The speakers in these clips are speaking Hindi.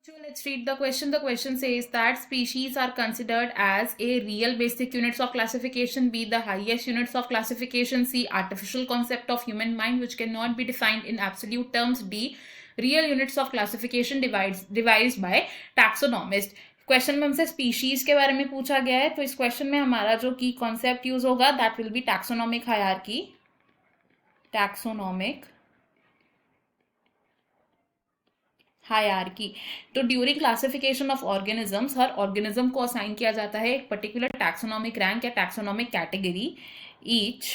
So let's read the question. The question says that species are considered as a real basic units of classification, B the highest units of classification, C artificial concept of human mind which cannot be defined in absolute terms, D real units of classification devised by taxonomists. Question में हमसे स्पीशीज के बारे में पूछा गया है, तो इस क्वेश्चन में हमारा जो की कॉन्सेप्ट यूज होगा that will be taxonomic hierarchy. Taxonomic hierarchy. तो ड्यूरिंग क्लासिफिकेशन ऑफ ऑर्गेनिजम्स हर ऑर्गेनिज्म को असाइन किया जाता है एक पर्टिकुलर टैक्सोनॉमिक रैंक या टैक्सोनॉमिक कैटेगरी. ईच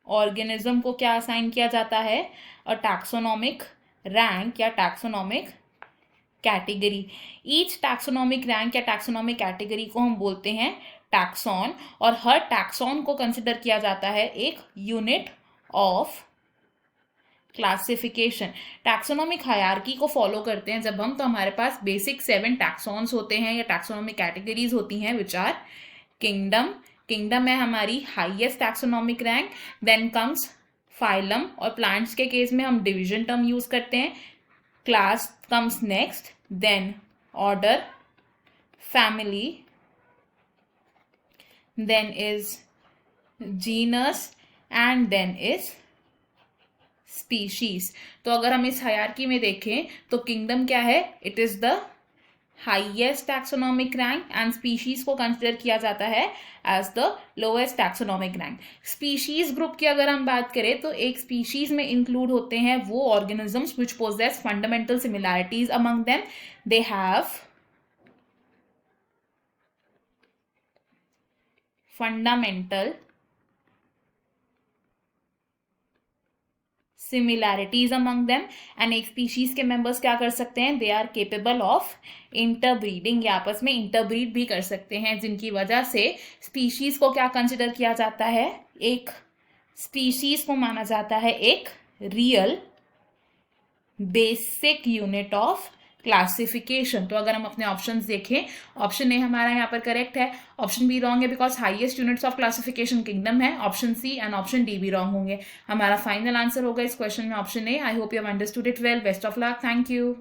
ऑर्गेनिज्म को क्या असाइन किया जाता है? अ टैक्सोनॉमिक रैंक या taxonomic category. Each taxonomic rank या टैक्सोनॉमिक कैटेगरी को हम बोलते हैं टैक्सॉन, और हर टैक्सॉन को कंसिडर किया जाता है एक unit of classification. Taxonomic hierarchy को फॉलो करते हैं जब हम, तो हमारे पास बेसिक 7 टैक्सॉन्स होते हैं या टैक्सोनॉमिक कैटेगरीज होती हैं विच आर किंगडम. किंगडम है हमारी highest taxonomic rank. Then comes phylum, और प्लांट्स के केस में हम डिवीजन टर्म यूज करते हैं. Class comes next, then order, family, then is genus and then is species. तो अगर हम इस हायरार्की में देखें तो किंगडम क्या है? It is the highest taxonomic rank and species को कंसिडर किया जाता है as the lowest taxonomic rank. Species group की अगर हम बात करें तो एक स्पीशीज में इंक्लूड होते हैं वो organisms which possess fundamental similarities among them. They have fundamental similarities among them. And एक स्पीशीज के मेंबर्स क्या कर सकते हैं? They are capable of interbreeding, या आपस में इंटरब्रीड भी कर सकते हैं, जिनकी वजह से स्पीशीज को क्या कंसिडर किया जाता है? एक स्पीशीज को माना जाता है एक real basic unit of classification. तो अगर हम अपने ऑप्शंस देखें, ऑप्शन ए हमारा यहाँ पर करेक्ट है, ऑप्शन बी रॉन्ग है because highest units of classification kingdom है, option C and option D भी रॉन्ग होंगे. हमारा फाइनल आंसर होगा इस क्वेश्चन में option A. I hope you have understood it well. Best of luck. Thank you.